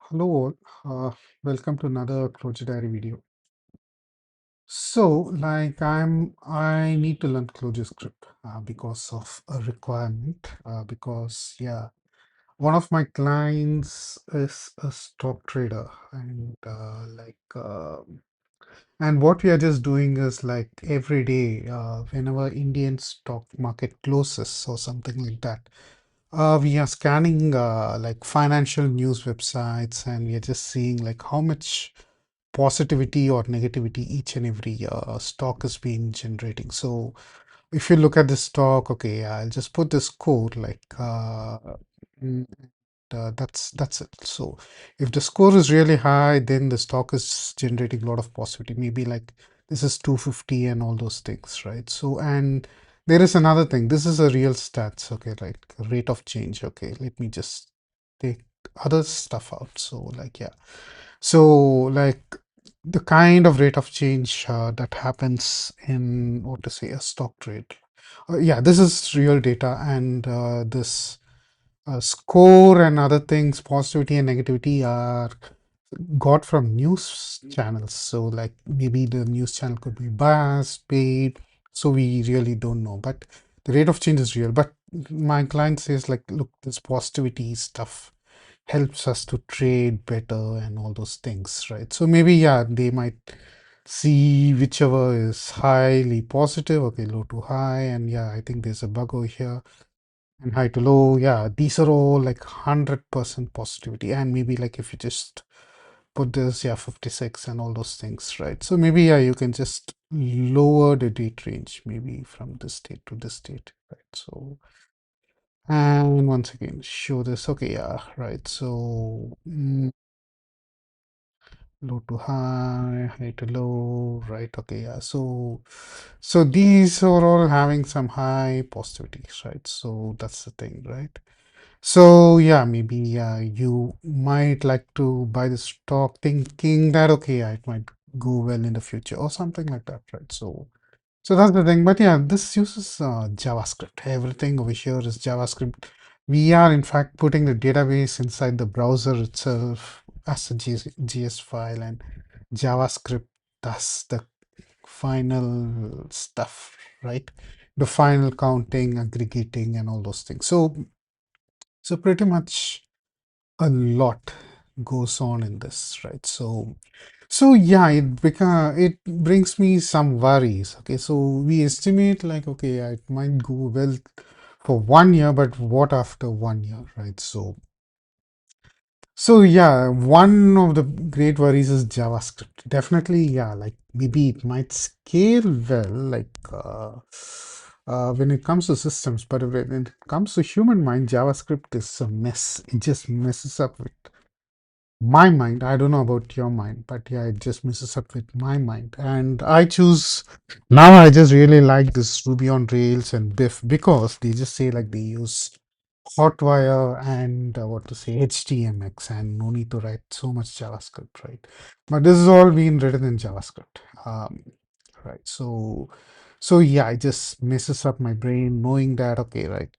Hello all, welcome to another Clojure Diary video. So, I need to learn Clojure Script because of a requirement. Because one of my clients is a stock trader, and what we are just doing is like every day, whenever Indian stock market closes or something like that. We are scanning like financial news websites, and we are just seeing like how much positivity or negativity each and every stock has been generating. So if you look at the stock, okay, I'll just put the score mm, that's it. So if the score is really high, then the stock is generating a lot of positivity. Maybe like this is 250 and all those things, right? So and there is another thing. This is a real stats, okay, like rate of change. Okay, let me just take other stuff out. So like the kind of rate of change that happens in what to say a stock trade. Yeah, this is real data, and this score and other things, positivity and negativity, are got from news channels. So, like maybe the news channel could be biased, paid, so we really don't know. But the rate of change is real. But my client says, like, look, this positivity stuff helps us to trade better and all those things, right? So maybe, yeah, they might see whichever is highly positive, okay, low to high, and yeah, I think there's a bug over here, and high to low. Yeah, these are all like 100% positivity, and maybe like if you just put this, yeah, 56 and all those things, right? So maybe, yeah, you can just lower the date range, maybe from this state to this state, right? So and once again show this, okay, yeah, right. So low to high, high to low, right? Okay, yeah. So these are all having some high positivities, right? So that's the thing, right? So yeah, maybe you might like to buy the stock thinking that, okay, yeah, it might go well in the future or something like that, right? So that's the thing. But yeah, this uses JavaScript. Everything over here is JavaScript. We are in fact putting the database inside the browser itself as a GS file, and JavaScript does the final stuff, right? The final counting, aggregating, and all those things. So pretty much a lot goes on in this, right? So yeah, it brings me some worries. Okay, so we estimate like, okay, yeah, it might go well for 1 year, but what after 1 year, right? So yeah, one of the great worries is JavaScript. Definitely, yeah, like maybe it might scale well, when it comes to systems, but when it comes to human mind, JavaScript is a mess. It just messes up with my mind. I don't know about your mind, but yeah, it just messes up with my mind. And I choose now. I just really like this Ruby on Rails and Biff because they just say like they use Hotwire and what to say HTMX, and no need to write so much JavaScript, right? But this is all being written in JavaScript, right? So yeah, it just messes up my brain knowing that, okay, right?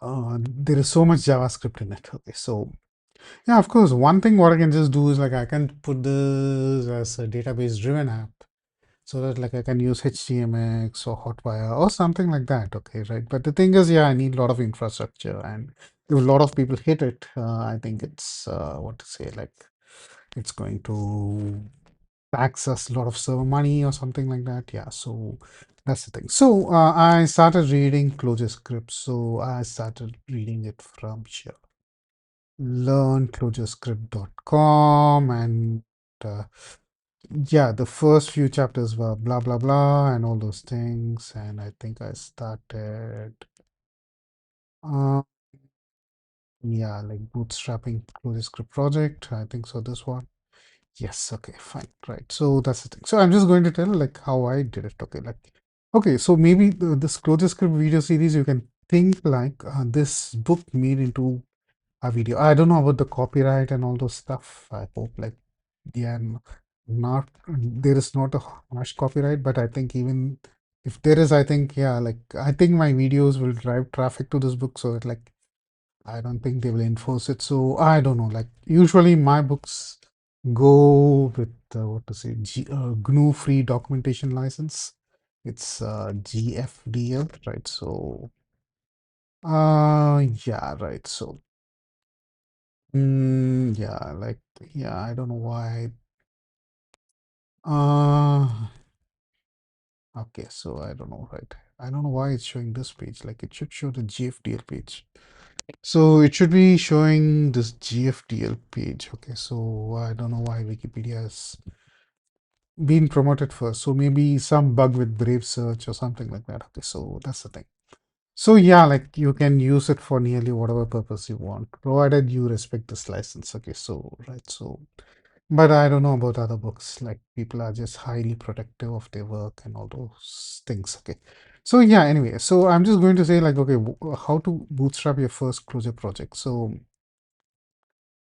There is so much JavaScript in it. Okay, so yeah, of course. One thing what I can just do is like I can put this as a database driven app so that like I can use HTMX or Hotwire or something like that. Okay, right. But the thing is, yeah, I need a lot of infrastructure, and if a lot of people hit it, I think it's what to say, like it's going to tax us a lot of server money or something like that. Yeah, so that's the thing. So I started reading ClojureScript. So I started reading it from here, learnclojurescript.com, and uh, yeah, the first few chapters were blah blah blah and all those things, and I think I started uh, yeah, like bootstrapping ClojureScript project, I think so, this one. Yes, okay, fine, right. So that's the thing. So I'm just going to tell like how I did it. Okay, like okay, so maybe this ClojureScript video series, you can think like this book made into a video. I don't know about the copyright and all those stuff. I hope like yeah, not there is not a harsh copyright, but I think even if there is, I think yeah, like I think my videos will drive traffic to this book, so that like I don't think they will enforce it. So I don't know. Like usually my books go with what to say, GNU free documentation license. It's GFDL, right? So yeah, right. So yeah, like yeah, I don't know why. Uh okay, so I don't know, right? I don't know why it's showing this page. Like it should show the GFDL page. So it should be showing this GFDL page. Okay, so I don't know why Wikipedia has been promoted first. So maybe some bug with Brave search or something like that. Okay, so that's the thing. So yeah, like you can use it for nearly whatever purpose you want, provided you respect this license. Okay, so right, so but I don't know about other books. Like people are just highly protective of their work and all those things. Okay. So yeah, anyway, so I'm just going to say like, okay, how to bootstrap your first Clojure project. So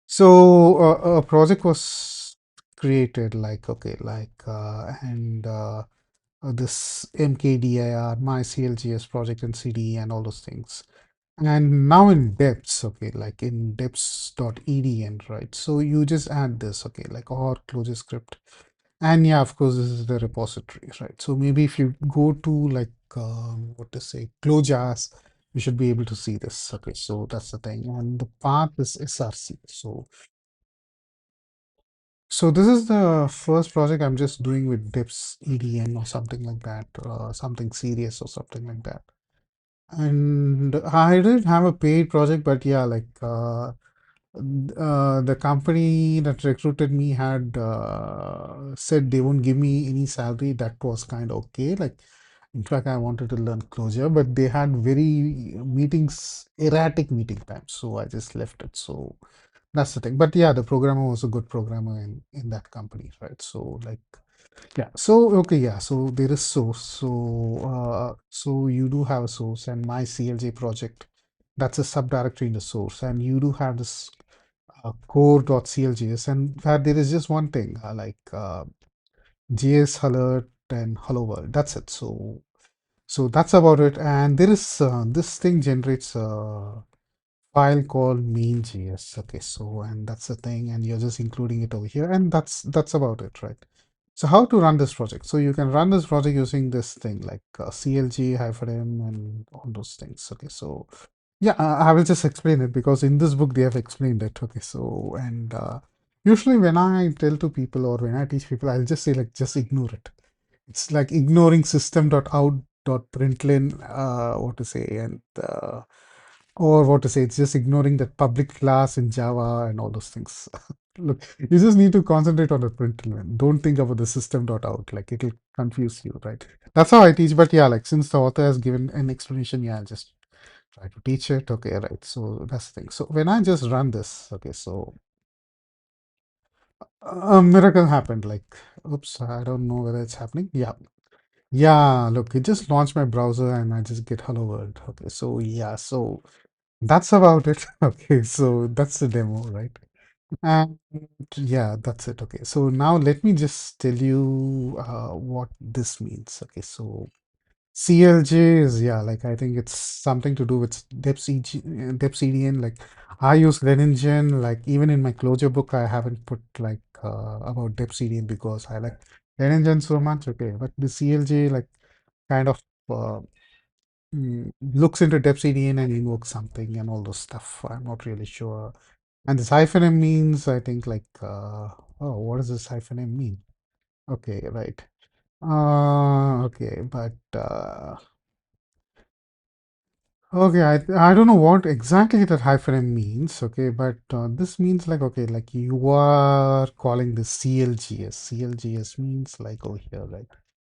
a project was created like, okay, like, this MKDIR, MyCLGS project and CD and all those things. And now in depths, okay, like in depths.edn, right? So you just add this, okay, like or ClojureScript. And yeah, of course, this is the repository, right? So maybe if you go to like, what to say, Clojars, you should be able to see this. Okay, so that's the thing. And the path is SRC. So this is the first project I'm just doing with Dips EDN or something like that, something serious or something like that. And I didn't have a paid project, but yeah, like the company that recruited me had said they won't give me any salary. That was kind of okay. Like, in fact, I wanted to learn Clojure, but they had very erratic meeting times, so I just left it. So that's the thing. But yeah, the programmer was a good programmer in that company, right? So like yeah. So okay, yeah. So there is source. So you do have a source, and my CLJ project, that's a subdirectory in the source, and you do have this core.cljs, and where there is just one thing like JS alert and hello world. That's it. So that's about it. And there is this thing generates file called main.js. Okay, so and that's the thing, and you're just including it over here, and that's about it, right? So how to run this project? So you can run this project using this thing like CLG-m and all those things. Okay, so yeah, I will just explain it because in this book they have explained it. Okay, so and usually when I tell to people or when I teach people, I'll just say like just ignore it. It's like ignoring system.out.println, what to say, and or what to say, it's just ignoring that public class in Java and all those things. Look, you just need to concentrate on the println. Don't think about the system.out. Like it'll confuse you, right? That's how I teach. But yeah, like since the author has given an explanation, yeah, I'll just try to teach it. Okay, right. So that's the thing. So when I just run this, okay, so a miracle happened. Like, oops, I don't know whether it's happening. Yeah. Yeah, look, it just launched my browser and I just get hello world. Okay, so yeah, so that's about it. Okay, so that's the demo, right? And yeah, that's it. Okay, so now let me just tell you what this means. Okay, so CLJ is, yeah, like I think it's something to do with depth CDN. Like I use Renengine, like even in my Clojure book, I haven't put like about depth CDN because I like Renengine so much. Okay, but the CLJ like kind of looks into depth CDN and invokes something and all those stuff. I'm not really sure. And this hyphen M means, I think, like, oh, what does this hyphen M mean? Okay, right. Okay, but okay, I don't know what exactly that hyphen M means. Okay, but this means like, okay, like you are calling this CLGS. CLGS means like over here, right?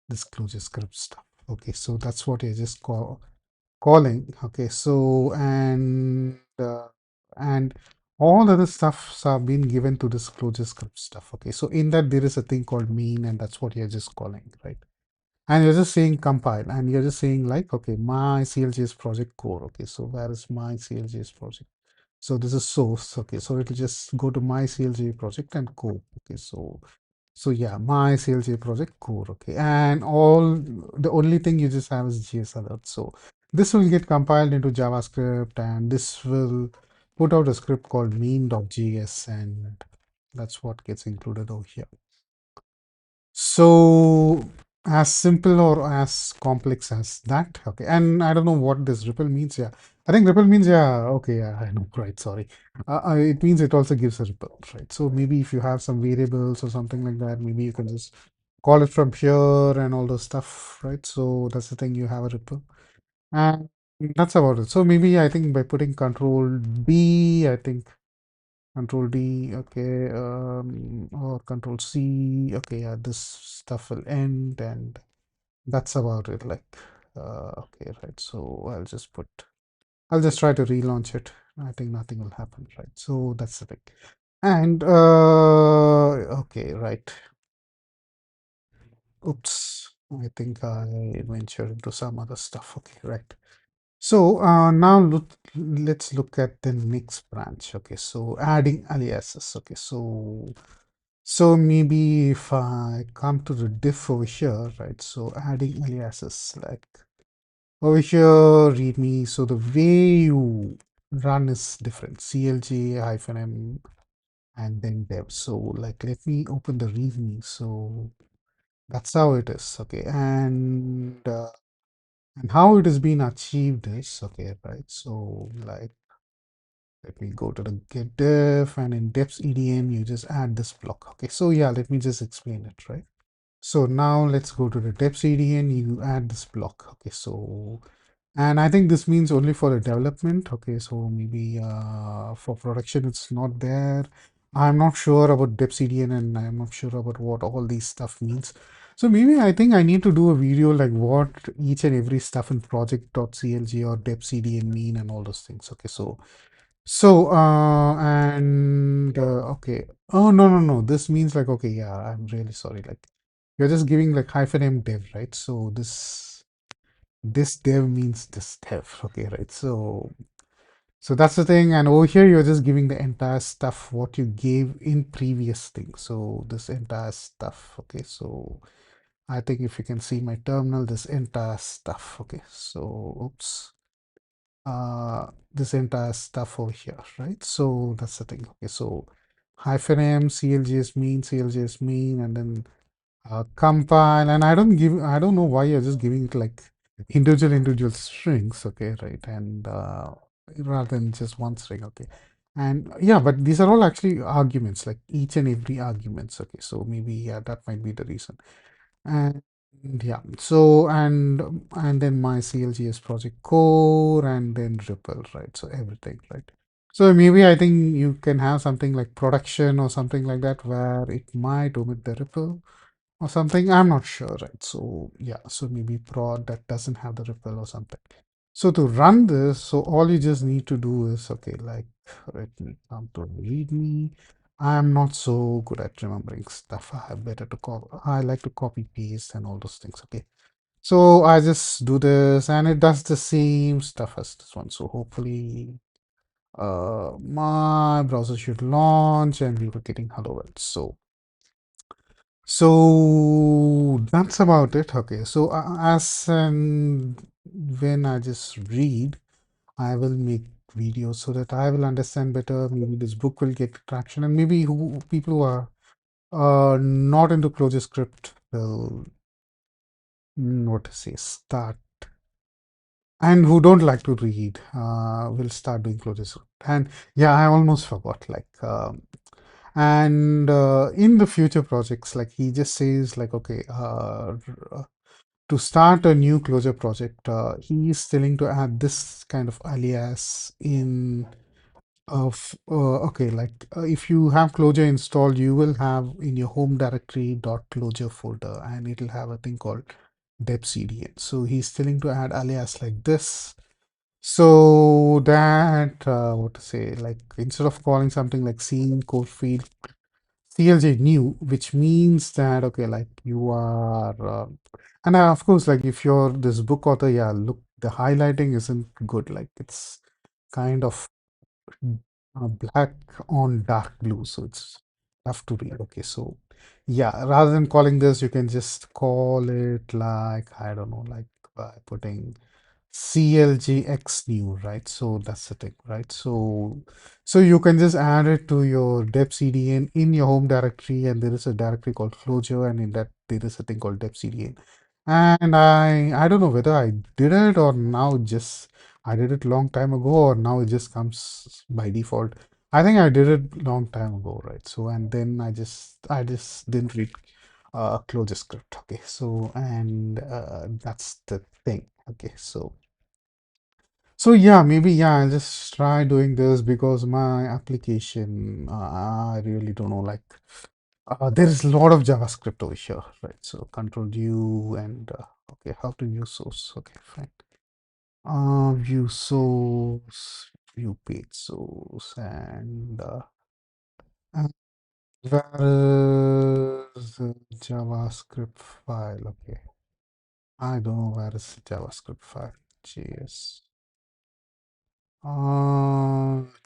This ClojureScript stuff. Okay, so that's what you just calling. Okay, so and all other stuffs are being given to this ClojureScript stuff. Okay, so in that there is a thing called mean, and that's what you're just calling, right? And you're just saying compile, and you're just saying like, okay, my CLJS project core. Okay, so where is my CLJS project? So this is source. Okay, so it'll just go to my CLJ project and core. Okay, so yeah, my CLJ project core. Okay, and all the only thing you just have is JS alert. So this will get compiled into JavaScript, and this will put out a script called main.js, and that's what gets included over here. So as simple or as complex as that. Okay. And I don't know what this ripple means. Yeah. I think ripple means, yeah, okay, yeah, I know, right, sorry. It means it also gives a ripple, right? So maybe if you have some variables or something like that, maybe you can just call it from here and all those stuff, right? So that's the thing, you have a ripple. And that's about it. So maybe I think by putting control D, I think control D, okay, or control C, okay, yeah, this stuff will end, and that's about it. Like, okay, right. So I'll just try to relaunch it. I think nothing will happen, right? So that's the thing. And, okay, right. Oops, I think I ventured into some other stuff. Okay, right. So now let's look at the next branch. Okay, so adding aliases. Okay, so maybe if I come to the diff over here, right? So adding aliases, like over here, readme. So the way you run is different. CLJ hyphen M and then dev. So like let me open the readme. So that's how it is. Okay, and how it has been achieved is okay, right? So like let me go to the get diff, and in depths EDN you just add this block. Okay, so yeah, let me just explain it, right? So now let's go to the depths EDN, you add this block. Okay, so and I think this means only for the development. Okay, so maybe for production it's not there. I'm not sure about dep CDN, and I'm not sure about what all these stuff means. So maybe I think I need to do a video like what each and every stuff in project.clg or dep CDN mean and all those things. Okay, okay. Oh, no, no, no. This means like, okay, yeah, I'm really sorry. Like, you're just giving like hyphen M dev, right? So this dev means this dev. Okay, right. So that's the thing. And over here, you're just giving the entire stuff what you gave in previous thing. So this entire stuff. Okay, so I think if you can see my terminal, this entire stuff. Okay, so oops. This entire stuff over here, right? So that's the thing. Okay, so hyphen M, CLJS mean, and then compile. And I don't know why you're just giving it like individual strings. Okay, right? And rather than just one string. Okay, and yeah, but these are all actually arguments, like each and every arguments. Okay, so maybe yeah, that might be the reason. And yeah, so and then my CLGS project core and then Ripple, right? So everything, right? So maybe I think you can have something like production or something like that where it might omit the Ripple or something. I'm not sure, right? So yeah, so maybe prod that doesn't have the Ripple or something. So to run this, so all you just need to do is okay, like let me come to README. I'm not so good at remembering stuff. I have better to call. I like to copy paste and all those things. Okay, so I just do this, and it does the same stuff as this one. So hopefully, my browser should launch, and we were getting hello world. So that's about it. Okay, so as and when I just read, I will make videos so that I will understand better. Maybe this book will get traction, and maybe who people who are not into ClojureScript will what to say start, and who don't like to read will start doing ClojureScript. And yeah, I almost forgot. Like and in the future projects, like he just says, like okay, to start a new Clojure project, he is telling to add this kind of alias in of okay, like if you have Clojure installed, you will have in your home directory .clojure folder, and it'll have a thing called depcdn. So he's telling to add alias like this, so that what to say, like instead of calling something like scene code field CLJ new, which means that okay, like you are, and of course, like if you're this book author, yeah, look, the highlighting isn't good. Like it's kind of black on dark blue, so it's tough to read. Okay, so yeah, rather than calling this, you can just call it like I don't know, like by putting CLJX new, right? So that's the thing, right? So you can just add it to your dep cdn in your home directory, and there is a directory called Clojure, and in that there is a thing called dep cdn. And I don't know whether I did it or now just I did it long time ago or now it just comes by default. I think I did it long time ago, right? So and then I just didn't read ClojureScript. Okay, so and that's the thing. Okay, so yeah, maybe yeah, I'll just try doing this because my application, I really don't know, like there is a lot of JavaScript over here, right? So Control U and okay, how to view source? Okay, fine. View source, view page source, and where is the JavaScript file? Okay, I don't know where is the JavaScript file. JS.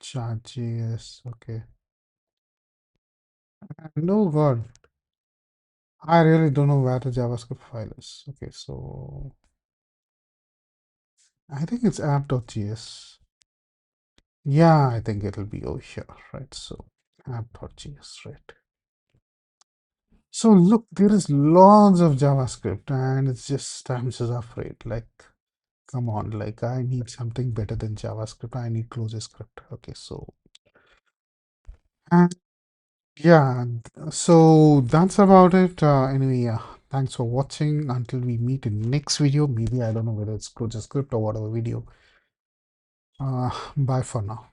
Chat.js. Okay. No, God. I really don't know where the JavaScript file is. Okay, so I think it's app.js. Yeah, I think it'll be over here, right? So app.js, right? So look, there is lots of JavaScript, and it's just I'm just afraid. Like, come on, like I need something better than JavaScript. I need ClojureScript. Okay, so and yeah, so that's about it. Anyway, yeah, thanks for watching. Until we meet in next video, maybe I don't know whether it's ClojureScript or whatever video. Bye for now.